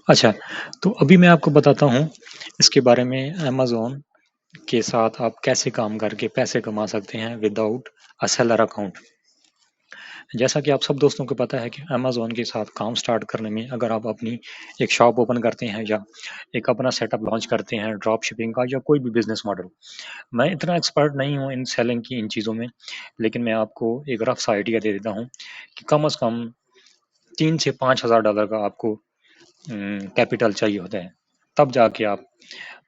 अच्छा, तो अभी मैं आपको बताता हूँ इसके बारे में अमेज़न के साथ आप कैसे काम करके पैसे कमा सकते हैं विदाउट अ सेलर अकाउंट। जैसा कि आप सब दोस्तों को पता है कि अमेज़न के साथ काम स्टार्ट करने में अगर आप अपनी एक शॉप ओपन करते हैं या एक अपना सेटअप लॉन्च करते हैं ड्रॉप शिपिंग का या कोई भी बिज़नेस मॉडल। मैं इतना एक्सपर्ट नहीं हूँ इन सेलिंग की इन चीज़ों में, लेकिन मैं आपको एक रफ़ सा आइडिया दे देता हूँ कि कम से कम 3 से $5,000 का आपको कैपिटल चाहिए होता है। तब जाके आप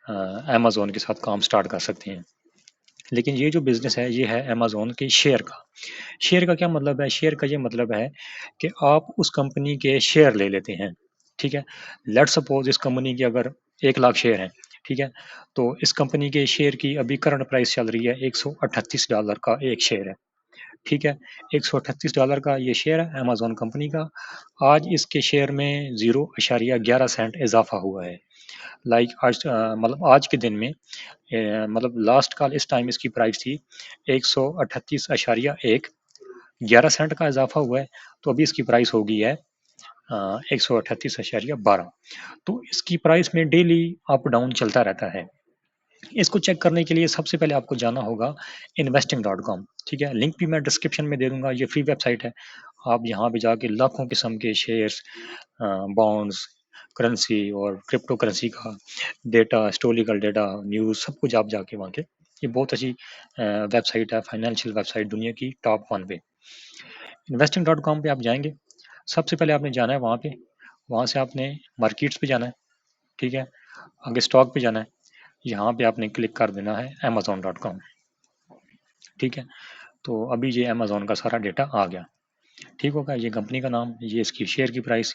अमेज़न के साथ काम स्टार्ट कर सकते हैं। लेकिन ये जो बिज़नेस है, ये है अमेज़न के शेयर का। शेयर का क्या मतलब है? शेयर का ये मतलब है कि आप उस कंपनी के शेयर ले लेते हैं, ठीक है? लेट्स सपोज़ इस कंपनी के अगर 1 लाख शेयर हैं, ठीक है? तो इस कंपनी के शेयर की अभी करंट प्राइस चल रही है $138 का 1 शेयर है, ठीक है? $138 का ये शेयर है अमेज़न कंपनी का। आज इसके शेयर में 0.11 सेंट इज़ाफ़ा हुआ है। लाइक आज मतलब आज के दिन में मतलब लास्ट कॉल इस टाइम इसकी प्राइस थी 138.1, 11 सेंट का इजाफा हुआ है, तो अभी इसकी प्राइस हो गई है 138.12। तो इसकी प्राइस में डेली अप डाउन चलता रहता है। इसको चेक करने के लिए सबसे पहले आपको जाना होगा investing.com, ठीक है? लिंक भी मैं डिस्क्रिप्शन में दे दूंगा। ये फ्री वेबसाइट है। आप यहाँ पे जाके लाखों किस्म के शेयर्स, बॉन्ड्स, करेंसी और क्रिप्टो करेंसी का डेटा, हिस्टोरिकल डेटा, न्यूज़ सब कुछ आप जाके वहाँ के ये बहुत अच्छी वेबसाइट है, फाइनेंशियल वेबसाइट दुनिया की टॉप 1 पे। investing.com पे आप जाएँगे, सबसे पहले आपने जाना है वहाँ पे, वहाँ से आपने मार्केट्स पे जाना है, ठीक है? आगे स्टॉक पे जाना है, यहाँ पे आपने क्लिक कर देना है amazon.com, ठीक है? तो अभी ये अमेज़न का सारा डेटा आ गया, ठीक होगा? ये कंपनी का नाम, ये इसकी शेयर की प्राइस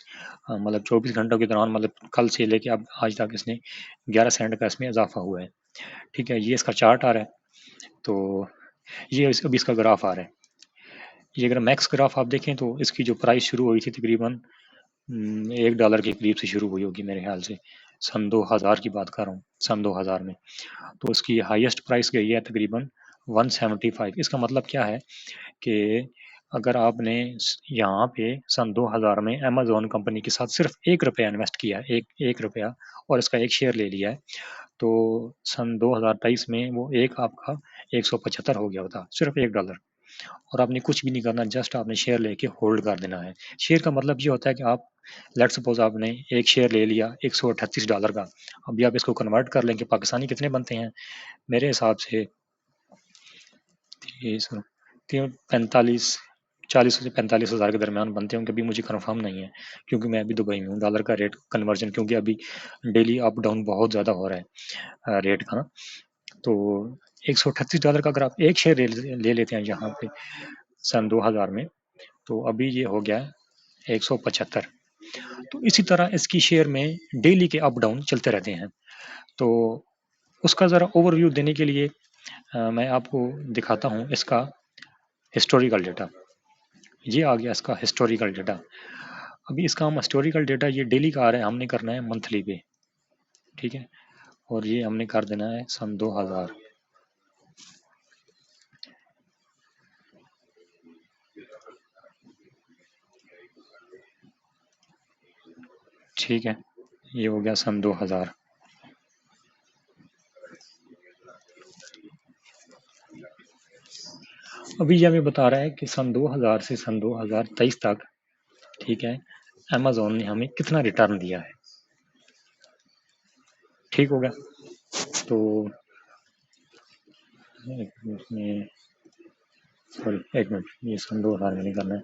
मतलब 24 घंटों के दौरान मतलब कल से लेके अब आज तक इसने 11 सेंट का इसमें इज़ाफ़ा हुआ है, ठीक है? ये इसका चार्ट आ रहा है, तो ये अभी इसका ग्राफ आ रहा है। ये अगर मैक्स ग्राफ आप देखें तो इसकी जो प्राइस शुरू हुई थी तकरीबन $1 के करीब से शुरू हुई होगी मेरे ख्याल से। सन 2000 की बात कर रहा हूँ, सन 2000 में। तो इसकी हाईएस्ट प्राइस गई है तकरीबन 175। इसका मतलब क्या है कि अगर आपने यहाँ पे सन 2000 में अमेज़न कंपनी के साथ सिर्फ ₹1 इन्वेस्ट किया है, 1 रुपया और इसका 1 शेयर ले लिया है, तो सन 2023 में वो एक आपका 175 हो गया होता, सिर्फ $1। और आपने कुछ भी नहीं करना, जस्ट आपने शेयर लेके होल्ड कर देना है। शेयर का मतलब ये होता है कि आप लेट्स सपोज़ आपने एक शेयर ले लिया $138 का, अभी आप इसको कन्वर्ट कर लें कि पाकिस्तानी कितने बनते हैं? मेरे हिसाब से 30 45 40 से 45 हज़ार के दरमियान बनते होंगे, अभी मुझे कन्फर्म नहीं है क्योंकि मैं अभी दुबई में हूँ। डॉलर का रेट कन्वर्जन क्योंकि अभी डेली अप डाउन बहुत ज़्यादा हो रहा है रेट का ना, तो $138 का अगर आप एक शेयर ले लेते हैं यहाँ पे सन 2000 में, तो अभी ये हो गया है 175। तो इसी तरह इसकी शेयर में डेली के अप डाउन चलते रहते हैं। तो उसका ज़रा ओवरव्यू देने के लिए मैं आपको दिखाता हूँ इसका हिस्टोरिकल डेटा। ये आ गया इसका हिस्टोरिकल डेटा। अभी इसका हम हिस्टोरिकल डेटा ये डेली का आ रहा है, हमने करना है मंथली पे, ठीक है? और ये हमने कर देना है सन 2000, ठीक है? ये हो गया सन 2000। अभी ये हमें बता रहा है कि सन 2000 से सन 2023 तक, ठीक है, अमेज़न ने हमें कितना रिटर्न दिया है, ठीक हो गया? तो एक मिनट में सॉरी 1 मिनट, ये सन 2000 में नहीं करना है।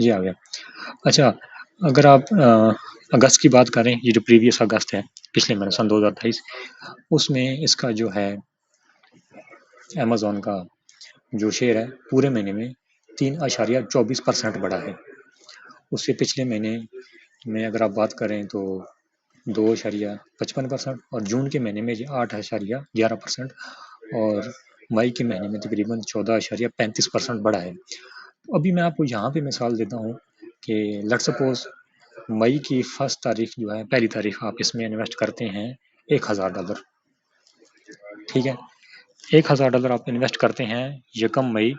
ये आ गया। अच्छा, अगर आप अगस्त की बात करें, ये जो प्रीवियस अगस्त है, पिछले महीने सन 2023, उसमें इसका जो है अमेज़न का जो शेयर है पूरे महीने में 3.24% बढ़ा है। उससे पिछले महीने में अगर आप बात करें तो 2.55% और जून के महीने में ये 8.11% और मई के महीने में तकरीबन 14.35% बढ़ा है। अभी मैं आपको यहाँ पे मिसाल देता हूँ कि लेट्स सपोज मई की फर्स्ट तारीख जो है, पहली तारीख आप इसमें इन्वेस्ट करते हैं $1000, ठीक है। $1000 आप इन्वेस्ट करते हैं यकम मई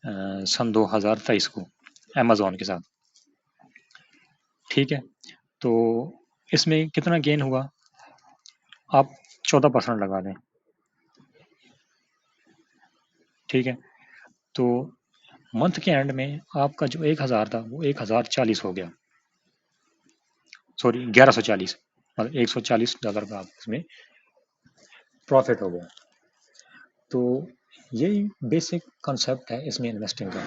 सन 2023 को अमेजोन के साथ, ठीक है। तो इसमें कितना गेन हुआ, आप 14% लगा दें, ठीक है। तो मंथ के एंड में आपका जो 1000 था वो 1040 हो गया, सॉरी 1140, मतलब $140 का आप इसमें प्रॉफिट हो गया। तो यही बेसिक कॉन्सेप्ट है इसमें इन्वेस्टिंग का।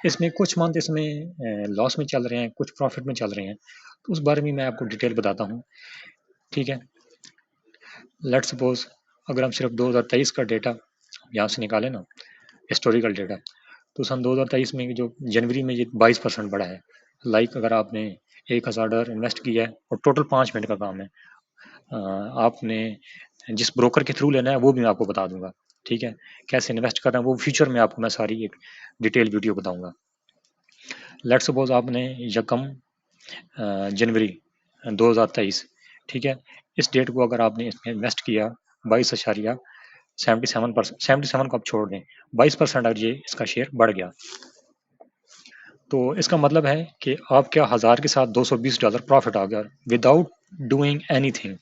इसमें कुछ मंथ इसमें लॉस में चल रहे हैं, कुछ प्रॉफिट में चल रहे हैं, तो उस बारे में मैं आपको डिटेल बताता हूँ, ठीक है। लेट्स सपोज अगर हम सिर्फ 2023 का डेटा यहाँ से निकालें ना, हिस्टोरिकल डेटा, तो सन 2023 में जो जनवरी में ये 22% बढ़ा है। लाइक अगर आपने $1000 इन्वेस्ट किया है और टोटल 5 मिनट का काम है, आपने जिस ब्रोकर के थ्रू लेना है वो भी मैं आपको बता दूंगा, ठीक है। कैसे इन्वेस्ट करना है वो फ्यूचर में आपको मैं सारी एक डिटेल वीडियो बताऊंगा। लेट्स सपोज आपने यकम जनवरी 2023, ठीक है, इस डेट को अगर आपने इसमें इन्वेस्ट किया 22.77%, 77 को आप छोड़ दें, 22% अगर ये इसका शेयर बढ़ गया, तो इसका मतलब है कि आपके 1000 के साथ $220 प्रॉफिट आ गया विदाउट डूइंग एनीथिंग,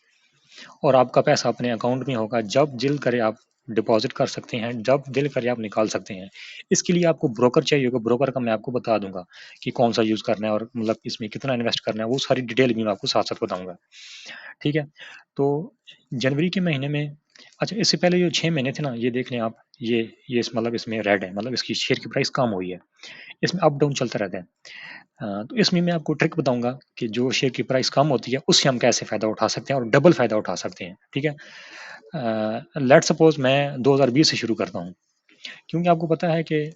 और आपका पैसा अपने अकाउंट में होगा, जब दिल करे आप डिपॉजिट कर सकते हैं, जब दिल करे आप निकाल सकते हैं। इसके लिए आपको ब्रोकर चाहिए होगा, ब्रोकर का मैं आपको बता दूंगा कि कौन सा यूज़ करना है और मतलब इसमें कितना इन्वेस्ट करना है, वो सारी डिटेल भी मैं आपको साथ साथ बताऊंगा, ठीक है। तो जनवरी के महीने में, अच्छा इससे पहले जो 6 महीने थे ना, ये देख लें आप, ये मतलब इसमें रेड है, मतलब इसकी शेयर की प्राइस कम हुई है, इसमें अप डाउन चलता रहता है। तो इसमें मैं आपको ट्रिक बताऊंगा कि जो शेयर की प्राइस कम होती है उससे हम कैसे फ़ायदा उठा सकते हैं और डबल फ़ायदा उठा सकते हैं, ठीक है। लेट सपोज मैं 2020 से शुरू करता हूँ, क्योंकि आपको पता है कि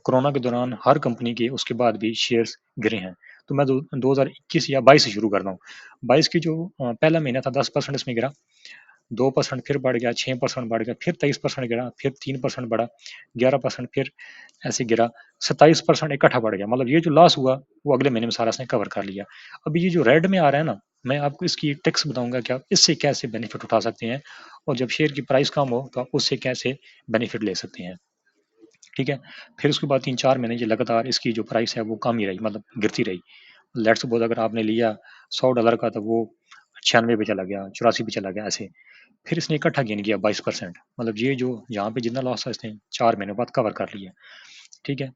कोरोना के दौरान हर कंपनी के उसके बाद भी शेयर्स गिरे हैं। तो मैं 2021 या 22 से शुरू करता हूँ। 22 की जो पहला महीना था 10% इसमें गिरा, 2% फिर बढ़ गया, 6% बढ़ गया, फिर 23% गिरा, फिर 3% बढ़ा, 11% फिर ऐसे गिरा, 27% इकट्ठा बढ़ गया। मतलब ये जो लॉस हुआ वो अगले महीने में सारा इसने कवर कर लिया। अभी ये जो रेड में आ रहा है ना, मैं आपको इसकी टिप्स बताऊंगा कि आप इससे कैसे बेनिफिट उठा सकते हैं, और जब शेयर की प्राइस कम हो तो आप उससे कैसे बेनिफिट ले सकते हैं, ठीक है। फिर उसके बाद 3-4 महीने ये लगातार इसकी जो प्राइस है वो कम ही रही, मतलब गिरती रही। लेट्स सपोज अगर आपने लिया $100 का, तो वो 96 पे चला गया, 84 पे चला गया, ऐसे। फिर इसने इकट्ठा गेन किया 22%, मतलब ये जो यहाँ पे जितना लॉस था इसने 4 महीने बाद कवर कर लिया, ठीक है।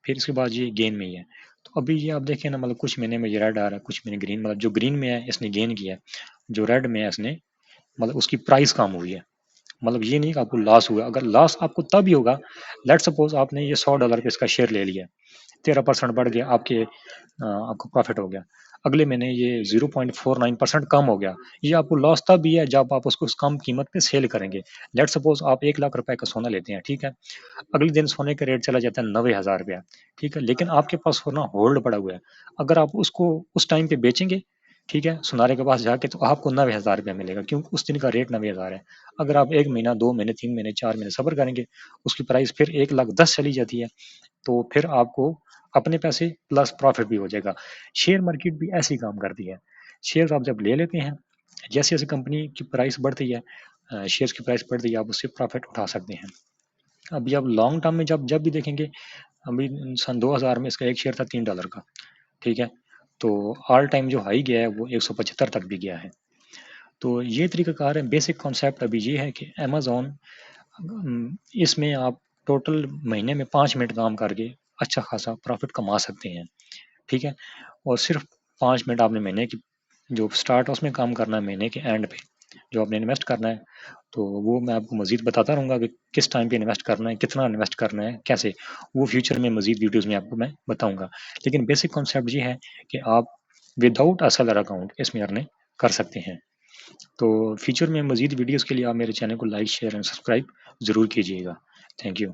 फिर इसके बाद ये गेन में ही है। तो अभी ये आप देखें ना, मतलब कुछ महीने में ये रेड आ रहा है, कुछ महीने ग्रीन, मतलब जो ग्रीन में है इसने गेन किया है, जो रेड में है इसने मतलब उसकी प्राइस कम हुई है। मतलब ये नहीं कि आपको लॉस हुआ, अगर लॉस आपको तब ही होगा, लेट सपोज आपने ये $100 पे इसका शेयर ले लिया, 13% बढ़ गया, आपको प्रॉफिट हो गया, अगले महीने ये 0.49% कम हो गया, ये आपको लॉस तब भी है जब आप उसको कम कीमत पे सेल करेंगे। लेट सपोज आप 1 लाख रुपए का सोना लेते हैं, ठीक है, अगले दिन सोने का रेट चला जाता है 90,000 रुपया, ठीक है, लेकिन आपके पास सोना होल्ड पड़ा हुआ है, अगर आप उसको उस टाइम पे बेचेंगे, ठीक है, सुनारे के पास जाके, तो आपको 90,000 रुपया मिलेगा, क्योंकि उस दिन का रेट 90,000 है। अगर आप 1 महीना, 2 महीने, 3 महीने, 4 महीने सब्र करेंगे, उसकी प्राइस फिर 1,10,000 चली जाती है, तो फिर आपको अपने पैसे प्लस प्रॉफिट भी हो जाएगा। शेयर मार्केट भी ऐसे ही काम करती है। शेयर आप जब ले लेते हैं, जैसे जैसे कंपनी की प्राइस बढ़ती है, शेयर्स की प्राइस बढ़ती है, आप उससे प्रॉफिट उठा सकते हैं। अभी आप लॉन्ग टर्म में जब जब भी देखेंगे, अभी सन 2000 में इसका एक शेयर था $3 का, ठीक है, तो ऑल टाइम जो हाई गया है वो 175 तक भी गया है। तो ये तरीकाकार है, बेसिक कॉन्सेप्ट अभी ये है कि अमेजोन, इसमें आप टोटल महीने में 5 मिनट काम करके अच्छा खासा प्रॉफिट कमा सकते हैं, ठीक है। और सिर्फ 5 मिनट आपने महीने की जो स्टार्ट है उसमें काम करना है, महीने के एंड पे जो आपने इन्वेस्ट करना है, तो वो मैं आपको मज़ीद बताता रहूँगा कि किस टाइम पे इन्वेस्ट करना है, कितना इन्वेस्ट करना है, कैसे, वो फ्यूचर में मज़ीद वीडियोज़ में आपको मैं बताऊँगा। लेकिन बेसिक कॉन्सेप्ट ये है कि आप विदाउट अ सेलर अकाउंट इसमें अर्निंग कर सकते हैं। तो फ्यूचर में मज़ीद वीडियोज़ के लिए आप मेरे चैनल को लाइक, शेयर एंड सब्सक्राइब ज़रूर कीजिएगा। Thank you.